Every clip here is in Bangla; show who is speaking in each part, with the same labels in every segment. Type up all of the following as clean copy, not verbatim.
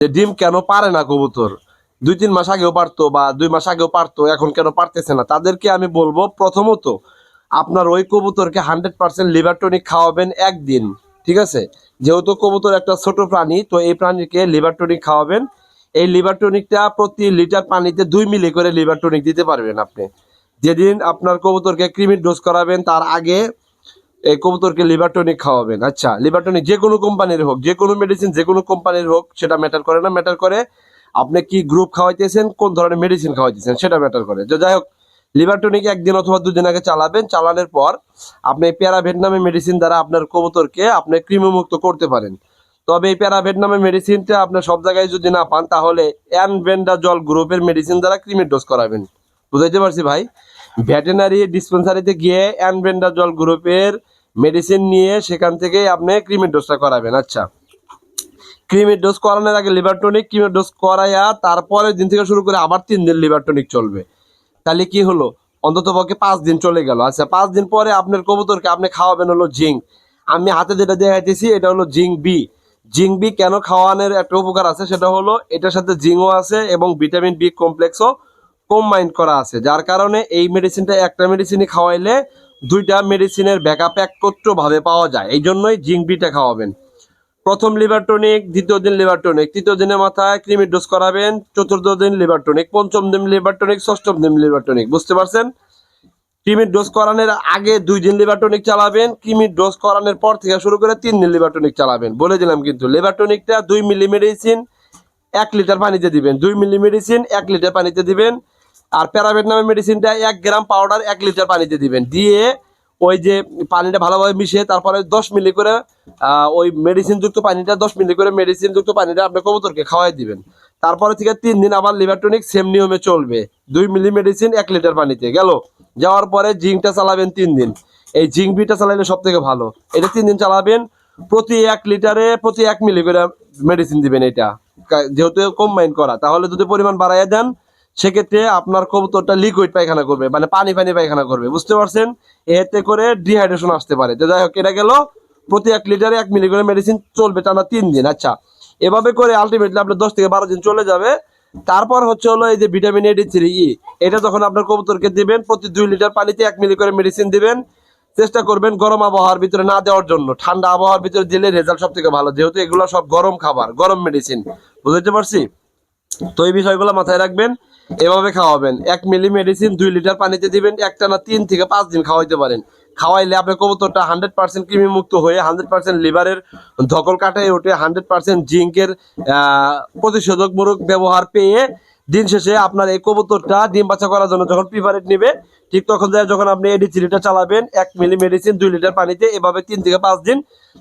Speaker 1: যে ডিম কেন পারে না কবুতর, 2-3 মাস আগেও পারতো বা 2 মাস আগেও পারতো, এখন কেন পারতেছে না, তাদেরকে আমি বলবো প্রথমত আপনার ওই কবুতরকে 100% লিভার টনিক খাওয়াবেন একদিন। ঠিক আছে, যেহেতু কবুতর একটা ছোট প্রাণী, তো এই প্রাণীকে লিভার টনিক খাওয়াবেন। এই লিভার টনিকটা প্রতি লিটার পানিতে 2 মিলি করে লিভার টনিক দিতে পারবেন আপনি। যেদিন আপনার কবুতরকে কৃমির ডোজ করাবেন তার আগে এই কবুতরকে লিভার টনিক খাওয়াবেন। আচ্ছা, লিভার টনিক যে কোনো কোম্পানির হোক, যে কোনো মেডিসিন যে কোনো কোম্পানির হোক, সেটা ম্যাটার করে না। ম্যাটার করে আপনি কি গ্রুপ খাওয়াইতেছেন, কোন ধরনের মেডিসিন খাওয়াইতেছেন, সেটা ম্যাটার করে। তো যাই হোক, লিভার টনিক 1 দিন অথবা 2 দিন আগে চালাবেন। চালানোর পর আপনি প্যারাভেট নামে মেডিসিন দ্বারা আপনার কবুতরকে আপনি কৃমিমুক্ত করতে পারেন। তবে এই প্যারাভেট নামে মেডিসিনটা আপনার সব জায়গায় যদি না পান, তাহলে অ্যানভেন্ডাজল গ্রুপের মেডিসিন দ্বারা কৃমির ডোজ করাবেন। বুঝাইতে পারছি ভাই? ভেটেরিনারি ডিসপেন্সারিতে গিয়ে অ্যানভেন্ডাজল গ্রুপের মেডিসিন নিয়ে সেখান থেকে আপনি ক্রিমির ডোজটা করাবেন। আচ্ছা, ক্রিমির ডোজ করানোর আগে লিভার টনিক, ক্রিমির ডোজ করাইয়া তারপরের দিন থেকে শুরু করে আবার 3 দিন লিভার টনিক চলবে। তাহলে কি হলো, অন্তত পক্ষে 5 দিন চলে গেল। আচ্ছা, 5 দিন পরে আপনার কবুতরকে আপনি খাওয়াবেন হলো জিঙ্ক। আমি হাতে যেটা দেখাইতেছি এটা হলো জিঙ্ক বি। জিঙ্ক বি কেন খাওয়ানোর একটা উপকার আছে, সেটা হলো এটার সাথে জিঙ্কও আছে এবং ভিটামিন বি কমপ্লেক্সও কম্বাইন করা আছে, যার কারণে এই মেডিসিনটা একটা মেডিসিনই খাওয়াইলে 2টা মেডিসিনের ব্যাকআপ একত্রভাবে পাওয়া যায়। এই জন্যই জিঙ্ক বিটা খাওয়াবেন। প্রথম লিভার টনিক, দ্বিতীয় দিন লিভার টনিক, তৃতীয় দিনের মাথায় ক্রিমির ডোজ করাবেন, চতুর্থ দিন লিভার টনিক, পঞ্চম দিন লিভার টনিক, ষষ্ঠম দিন লিভার টনিক। বুঝতে পারছেন? ক্রিমির ডোজ করানোর আগে 2 দিন লিভার টনিক চালাবেন, ক্রিমির ডোজ করানোর পর থেকে শুরু করে 3 দিন লিভার টনিক চালাবেন। বলে দিলাম কিন্তু, লিভার টনিকটা 2 মিলি মেডিসিন 1 লিটার পানিতে দিবেন। 2 মিলি মেডিসিন 1 লিটার পানিতে দিবেন। আর প্যারাভেট নামের মেডিসিনটা 1 গ্রাম পাউডার 1 লিটার পানিতে দিবেন। দিয়ে ওই যে পানিটা ভালোভাবে মিশিয়ে তারপরে 10 মিলি করে ওই মেডিসিন যুক্ত পানিটা 10 মিলি করে মেডিসিন যুক্ত পানিটা আপনার কবুতরকে খাওয়াই দিবেন। তারপরে থেকে 3 দিন আবার লিভার টনিক সেম নিয়মে চলবে। 2 মিলি মেডিসিন 1 লিটার পানিতে গেল। যাওয়ার পরে জিঙ্কটা চালাবেন 3 দিন। এই জিঙ্ক বিটা চালাইলে সব থেকে ভালো। এটা 3 দিন চালাবেন। প্রতি 1 লিটারে প্রতি 1 মিলি করে মেডিসিন দিবেন। এটা যেহেতু কম্বাইন করা, তাহলে যদি পরিমাণ বাড়াইয়া দেন সেক্ষেত্রে আপনার কবুতরটা লিকুইড পায়খানা করবে, মানে পানি পানি পায়খানা করবে। বুঝতে পারছেন? এতে করে ডিহাইড্রেশন আসতে পারে। তো যাই হোক, এটা গেল প্রতি 1 লিটারে 1 মিলি করে মেডিসিন চলবে টানা 3 দিন। আচ্ছা, এভাবে করে আলটিমেটলি আপনার 10 থেকে 12 দিন চলে যাবে। তারপর হচ্ছে হলো এই যে vitamin A, D, C, E, এটা যখন আপনার কবুতরকে দিবেন, প্রতি 2 লিটার পানিতে 1 মিলি করে মেডিসিন দিবেন। চেষ্টা করবেন গরম আবহাওয়ার ভিতরে না দেওয়ার জন্য, ঠান্ডা আবহাওয়ার ভিতরে দিলে রেজাল্ট সব থেকে ভালো, যেহেতু এগুলো সব গরম খাবার, গরম মেডিসিন। বুঝতে পারছি? তো এই বিষয়গুলো মাথায় রাখবেন। এভাবে খাওয়াবেন। 1 মিলি মেডিসিন 2 লিটার পানিতে দিবেন, একটানা 3 থেকে 5 দিন খাওয়াইতে পারেন। খাওয়াইলে আপনার কবুতরটা 100% কৃমি মুক্ত হয়ে 100% লিভারের ধকল কাটায় ওঠে, 100% জিঙ্কের প্রতিষেধকমূলক ব্যবহার পেয়ে দিন শেষে আপনার এই কবুতরটা ডিম বাচ্চা করার জন্য যখন প্রিপারেট নেবে, ঠিক তখন যখন আপনি AD3টা চালাবেন 1 মিলি মেডিসিন 2 লিটার পানিতে, এভাবে 3 থেকে 5 দিন,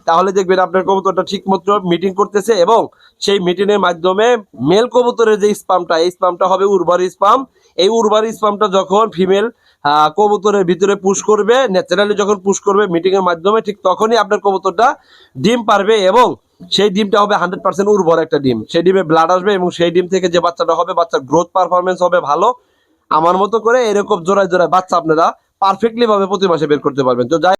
Speaker 1: তাহলে দেখবেন আপনার কবুতরটা ঠিক মতো মিটিং করতেছে এবং সেই মিটিংয়ের মাধ্যমে মেল কবুতরের যে স্পামটা, এই স্পামটা হবে উর্বর স্পাম। এই উর্বর স্পামটা যখন ফিমেল কবুতরের ভিতরে পুশ করবে, ন্যাচারালি যখন পুশ করবে মিটিং এর মাধ্যমে, ঠিক তখনই আপনার কবুতরটা ডিম পারবে এবং সেই ডিমটা হবে 100% উর্বর একটা ডিম। সেই ডিমে ব্লাড আসবে এবং সেই ডিম থেকে যে বাচ্চাটা হবে, বাচ্চার গ্রোথ পারফরমেন্স হবে ভালো। আমার মতো করে এরকম জোড়ায় জোড়ায় বাচ্চা আপনারা পারফেক্টলি ভাবে প্রতি মাসে বের করতে পারবেন। তো যাই